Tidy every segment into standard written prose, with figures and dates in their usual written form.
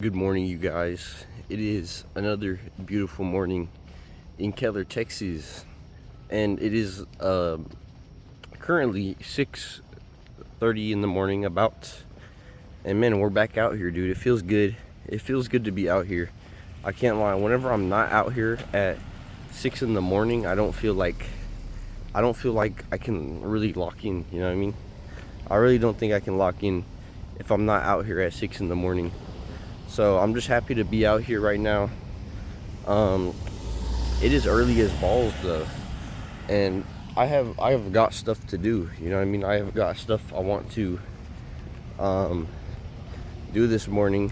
Good morning, you guys. It is another beautiful morning in Keller, Texas, and it is currently 6:30 in the morning about. And man, we're back out here, dude. It feels good. It feels good to be out here. I can't lie. Whenever I'm not out here at 6 in the morning, I don't feel like I can really lock in. You know what I mean? I really don't think I can lock in if I'm not out here at 6 in the morning. So I'm just happy to be out here right now. Um, it is early as balls though, and I have got stuff to do. You know what I mean? I have got stuff I want to um, do this morning,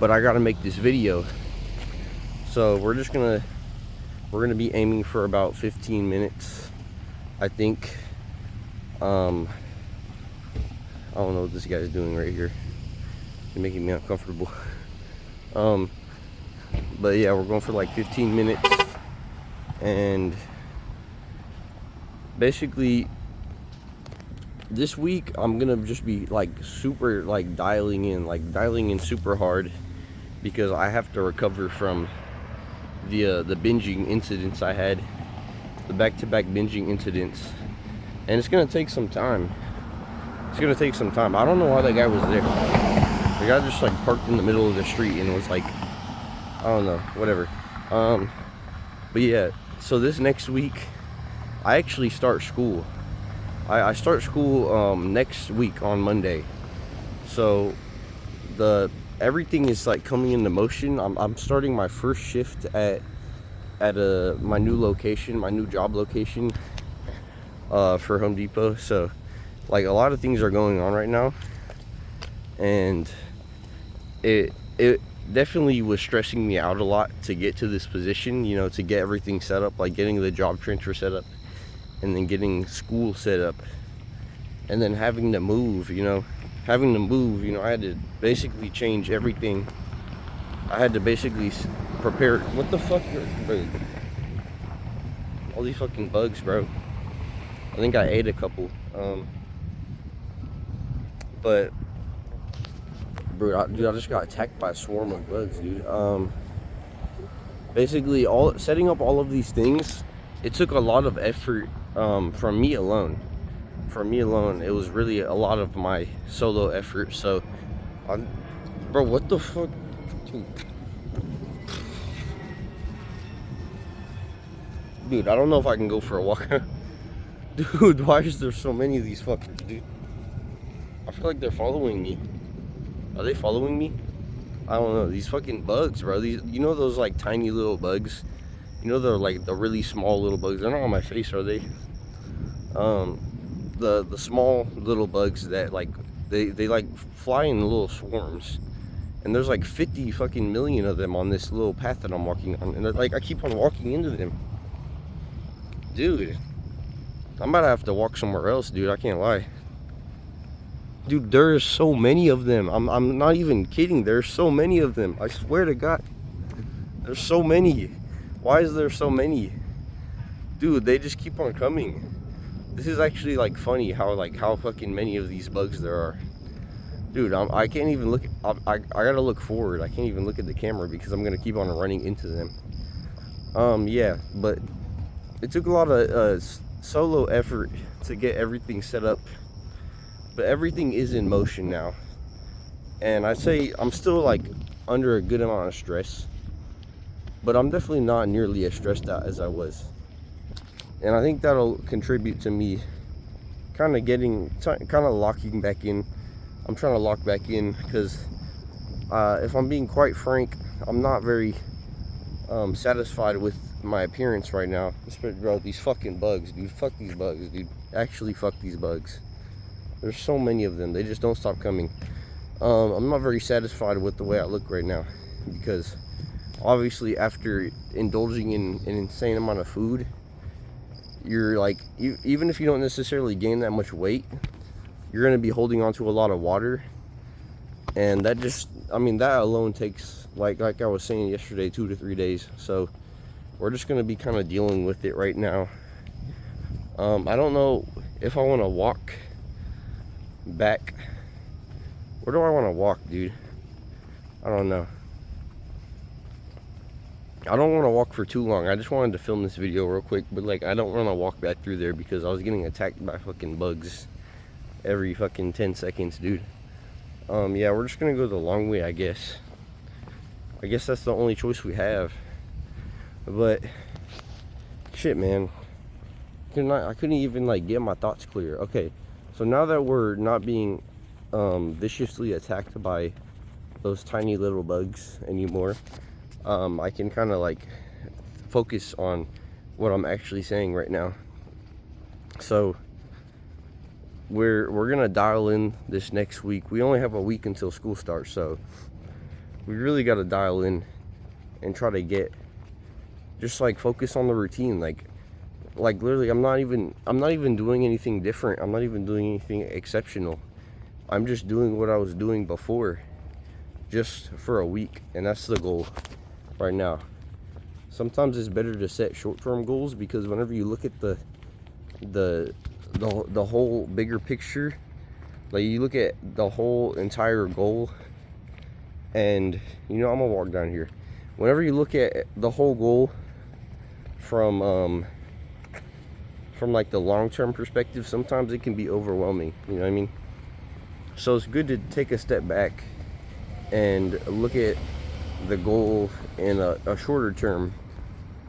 but I got to make this video. So we're gonna be aiming for about 15 minutes, I think. I don't know what this guy's doing right here. He's making me uncomfortable. Um, but yeah, we're going for like 15 minutes, and basically this week I'm gonna just be like super like dialing in super hard, because I have to recover from the binging incidents I had, the back-to-back binging incidents, and it's gonna take some time. It's gonna take some time. I don't know why that guy was there. The guy just like parked in the middle of the street and was like, I don't know, whatever. But yeah, so this next week I actually start school. I start school next week on Monday. So the everything is like coming into motion. I'm starting my first shift at my new location, my new job location for Home Depot. So like a lot of things are going on right now, and it definitely was stressing me out a lot to get to this position, you know, to get everything set up, like getting the job transfer set up, and then getting school set up, and then having to move, I had to basically change everything. I had to basically prepare. What the fuck, bro? All these fucking bugs, bro. I think I ate a couple. But bro, I just got attacked by a swarm of bugs, dude. Basically, all setting up all of these things, it took a lot of effort from me alone. It was really a lot of my solo effort. So, bro, what the fuck? Dude, I don't know if I can go for a walk. Dude, why is there so many of these fuckers, dude? I feel like they're following me. Are they following me? I don't know. These fucking bugs, bro. These, those like tiny little bugs. They're like the really small little bugs. They're not on my face, are they? The small little bugs that like they like fly in little swarms, and there's like 50 fucking million of them on this little path that I'm walking on, and like I keep on walking into them. Dude, I'm about to have to walk somewhere else, dude. I can't lie. Dude, there's so many of them. I'm not even kidding. There's so many of them. I swear to God. There's so many. Why is there so many? Dude, they just keep on coming. This is actually like funny how fucking many of these bugs there are. Dude, I can't even look. I gotta look forward. I can't even look at the camera because I'm gonna keep on running into them. Yeah, but it took a lot of solo effort to get everything set up. But everything is in motion now, and I say I'm still like under a good amount of stress, but I'm definitely not nearly as stressed out as I was, and I think that'll contribute to me kind of locking back in. I'm trying to lock back in because if I'm being quite frank, I'm not very satisfied with my appearance right now. Bro, these fucking bugs, dude. Fuck these bugs, dude. Actually, fuck these bugs. There's so many of them. They just don't stop coming. I'm not very satisfied with the way I look right now, because obviously after indulging in an insane amount of food, you're like, even if you don't necessarily gain that much weight, you're going to be holding on to a lot of water. And that just, that alone takes, like I was saying yesterday, 2 to 3 days. So we're just going to be kind of dealing with it right now. I don't know if I want to walk back. Where do I want to walk, dude? I don't know. I don't want to walk for too long. I just wanted to film this video real quick, but like I don't want to walk back through there because I was getting attacked by fucking bugs every fucking 10 seconds, dude. Yeah, we're just gonna go the long way, I guess. I guess that's the only choice we have. But shit, man, I couldn't even like get my thoughts clear. Okay, so now that we're not being viciously attacked by those tiny little bugs anymore, I can kind of like focus on what I'm actually saying right now. So we're gonna dial in this next week. We only have a week until school starts, so we really got to dial in and try to get just like focus on the routine. Like literally, I'm not even doing anything different. I'm not even doing anything exceptional. I'm just doing what I was doing before, just for a week, and that's the goal right now. Sometimes it's better to set short-term goals, because whenever you look at the whole bigger picture, like you look at the whole entire goal, and you know, I'm gonna walk down here. Whenever you look at the whole goal from like the long-term perspective, sometimes it can be overwhelming, you know what I mean? So it's good to take a step back and look at the goal in a shorter term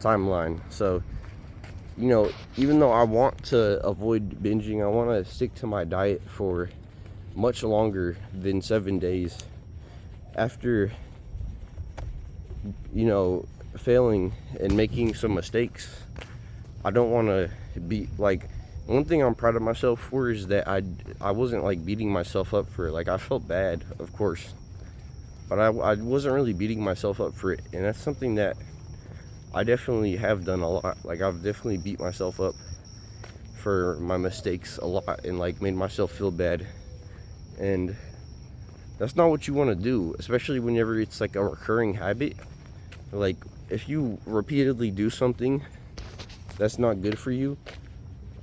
timeline. So, you know, even though I want to avoid binging, I want to stick to my diet for much longer than 7 days. After, you know, failing and making some mistakes, I don't want to be like, one thing I'm proud of myself for is that I wasn't like beating myself up for it. Like, I felt bad, of course, but I wasn't really beating myself up for it. And that's something that I definitely have done a lot. Like, I've definitely beat myself up for my mistakes a lot and like made myself feel bad. And that's not what you want to do, especially whenever it's like a recurring habit. Like, if you repeatedly do something that's not good for you,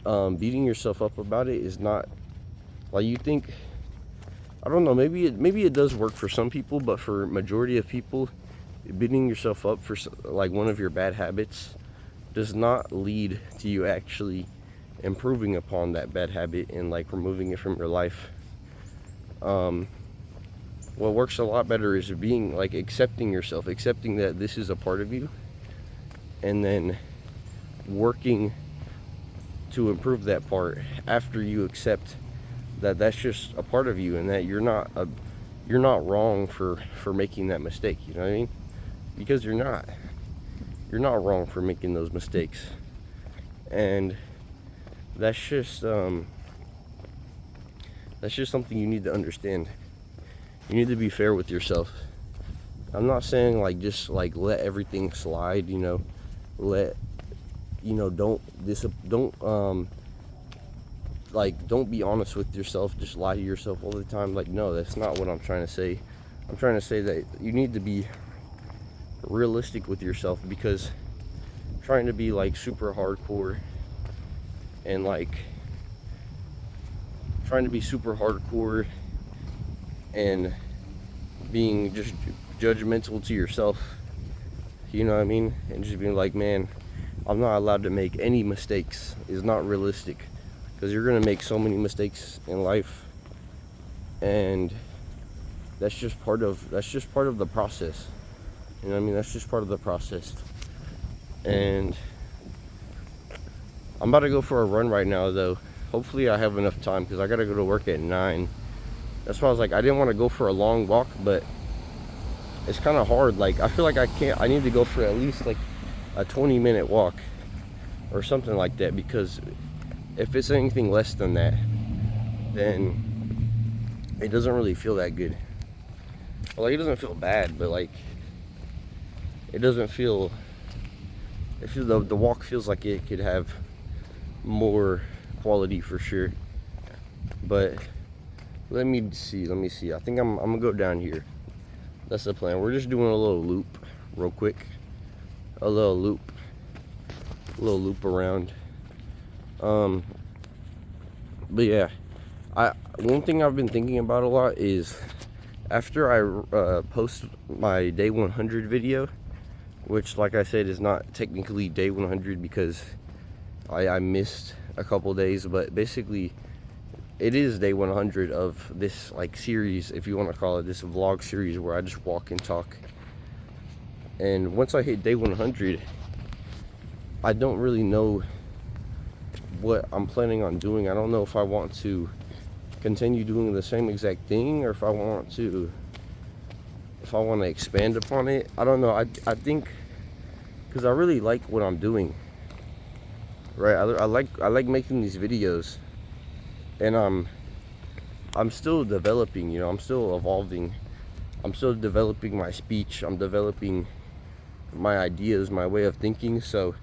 beating yourself up about it is not, like, you think, I don't know, maybe it does work for some people, but for majority of people, beating yourself up for like one of your bad habits does not lead to you actually improving upon that bad habit and like removing it from your life. What works a lot better is being like accepting yourself, accepting that this is a part of you, and then working to improve that part after you accept that that's just a part of you and that you're not wrong for making that mistake, you know what I mean? Because you're not wrong for making those mistakes. And that's just something you need to understand. You need to be fair with yourself. I'm not saying like just like let everything slide, you know, don't be honest with yourself, just lie to yourself all the time. Like, no, that's not what I'm trying to say. I'm trying to say that you need to be realistic with yourself, because trying to be like super hardcore and like trying to be super hardcore and being just judgmental to yourself, you know what I mean, and just being like, man, I'm not allowed to make any mistakes, is not realistic, because you're gonna make so many mistakes in life, and that's just part of the process, you know what I mean? That's just part of the process. And I'm about to go for a run right now, though. Hopefully I have enough time, because I gotta go to work at 9. That's why I was like, I didn't want to go for a long walk, but it's kind of hard. Like, I feel like I need to go for at least like a 20-minute walk or something like that, because if it's anything less than that, then it doesn't really feel that good. Well, like, it doesn't feel bad, but like it doesn't feel, the walk feels like it could have more quality for sure. But let me see, I think I'm gonna go down here. That's the plan. We're just doing a little loop real quick, a little loop around. But yeah, one thing I've been thinking about a lot is after I post my day 100 video, which, like I said, is not technically day 100 because I missed a couple days, but basically it is day 100 of this like series, if you want to call it, this vlog series where I just walk and talk. And once I hit day 100, I don't really know what I'm planning on doing. I don't know if I want to continue doing the same exact thing, or if I want to expand upon it. I don't know. I think, because I really like what I'm doing, right? I like making these videos, and I'm still developing, you know, I'm still evolving. I'm still developing my speech. I'm developing my ideas, my way of thinking. So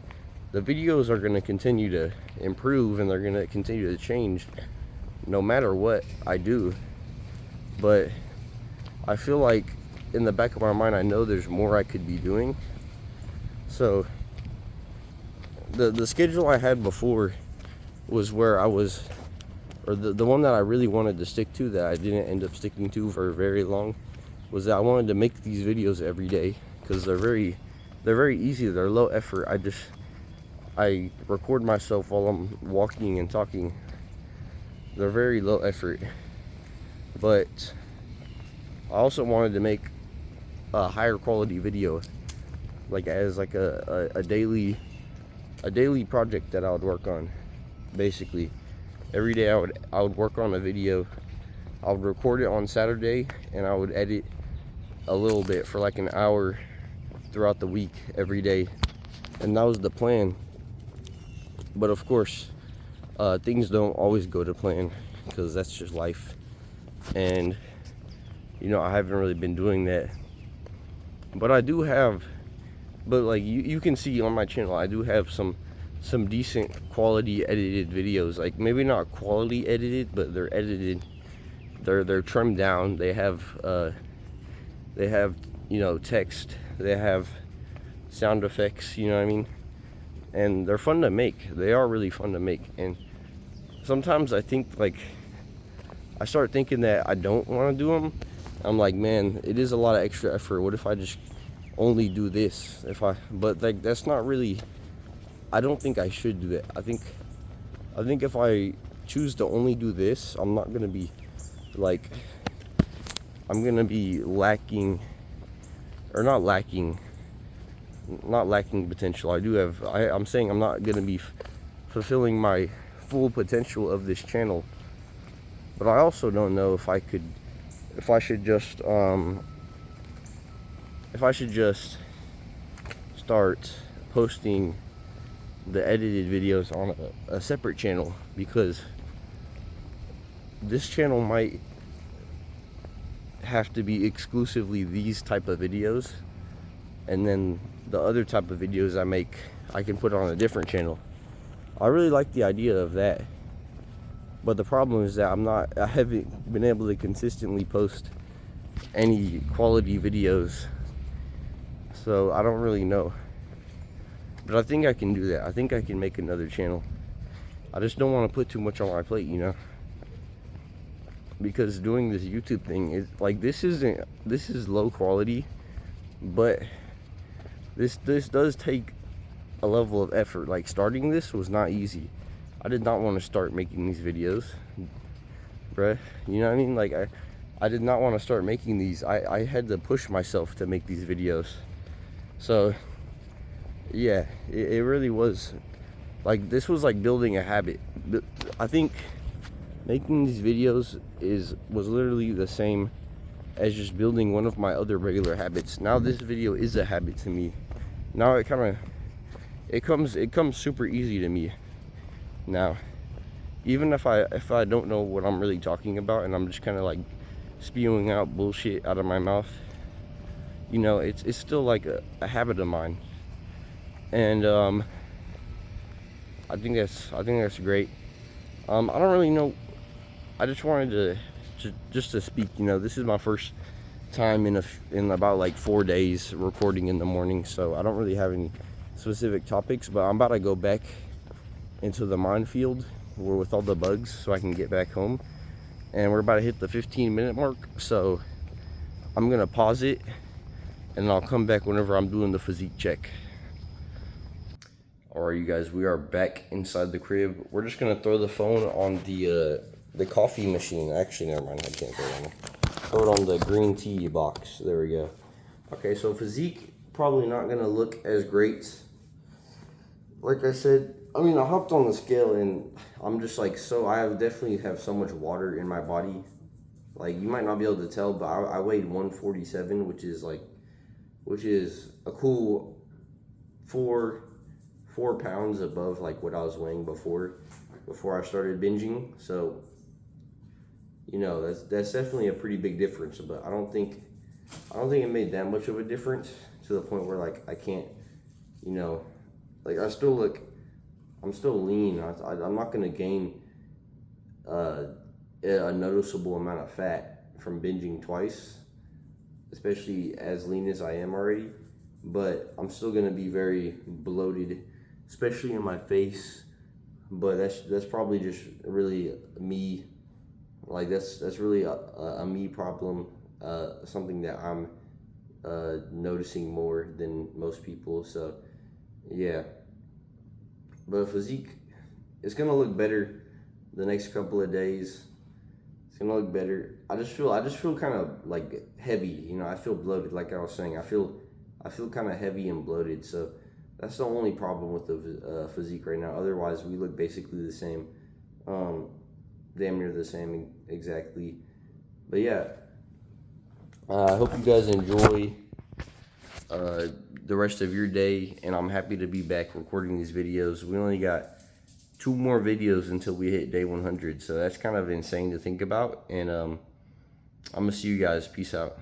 the videos are going to continue to improve, and they're going to continue to change no matter what I do. But I feel like in the back of my mind, I know there's more I could be doing. So the schedule I had before was where I was, or the one that I really wanted to stick to, that I didn't end up sticking to for very long, was that I wanted to make these videos every day, because they're very easy, they're low effort. I record myself while I'm walking and talking. They're very low effort. But I also wanted to make a higher quality video, like as like a daily project that I would work on. Basically every day I would work on a video. I would record it on Saturday, and I would edit a little bit for like an hour throughout the week every day, and that was the plan. But of course, things don't always go to plan, because that's just life. And you know, I haven't really been doing that. But I do have, but like you can see on my channel, I do have some decent quality edited videos. Like maybe not quality edited, but they're edited. They're trimmed down. They have you know, text. They have sound effects, you know what I mean? And they're fun to make. They are really fun to make. And sometimes I think, like, I start thinking that I don't want to do them. I'm like, man, it is a lot of extra effort. What if I just only do this? But like, that's not really, I don't think I should do that. I think if I choose to only do this, I'm not gonna be like, I'm gonna be lacking, or not lacking potential. I'm saying I'm not gonna be fulfilling my full potential of this channel. But I also don't know if I should just start posting the edited videos on a separate channel, because this channel might have to be exclusively these type of videos, and then the other type of videos I make, I can put on a different channel. I really like the idea of that, but the problem is that I haven't been able to consistently post any quality videos, so I don't really know. But I think I can do that. I think I can make another channel. I just don't want to put too much on my plate, you know, because doing this YouTube thing is like, this is low quality, but this does take a level of effort. Like, starting this was not easy. I did not want to start making these videos, bruh, you know what I mean? Like, I did not want to start making these. I had to push myself to make these videos. So yeah, it really was like, this was like building a habit. I think making these videos was literally the same as just building one of my other regular habits. Now this video is a habit to me. Now it comes super easy to me now. Even if I don't know what I'm really talking about, and I'm just kind of like spewing out bullshit out of my mouth, you know, it's still like a habit of mine. And I think that's great. I don't really know. I just wanted to speak. You know, this is my first time in about like 4 days recording in the morning, so I don't really have any specific topics. But I'm about to go back into the minefield with all the bugs, so I can get back home. And we're about to hit the 15-minute mark, so I'm gonna pause it, and I'll come back whenever I'm doing the physique check. All right, you guys, we are back inside the crib. We're just gonna throw the phone on the coffee machine. Actually, never mind, I can't throw it on there. Throw it on the green tea box. There we go. Okay, so physique probably not gonna look as great. Like I said, I mean, I hopped on the scale and I'm just like, definitely have so much water in my body. Like, you might not be able to tell, but I weighed 147, which is a cool four pounds above like what I was weighing before I started binging. So, you know, that's definitely a pretty big difference. But I don't think it made that much of a difference to the point where like I can't, you know, like I'm still lean. I'm not gonna gain a noticeable amount of fat from binging twice, especially as lean as I am already. But I'm still gonna be very bloated, especially in my face. But that's probably just really me. Like that's really a me problem. Something that I'm noticing more than most people. So yeah. But physique, it's gonna look better the next couple of days. It's gonna look better. I just feel kind of like heavy. You know, I feel bloated. Like I was saying, I feel kind of heavy and bloated. So that's the only problem with the physique right now. Otherwise, we look basically the same, damn near the same exactly. But yeah, I hope you guys enjoy the rest of your day, and I'm happy to be back recording these videos. We only got 2 more videos until we hit day 100, so that's kind of insane to think about. And I'm gonna see you guys. Peace out.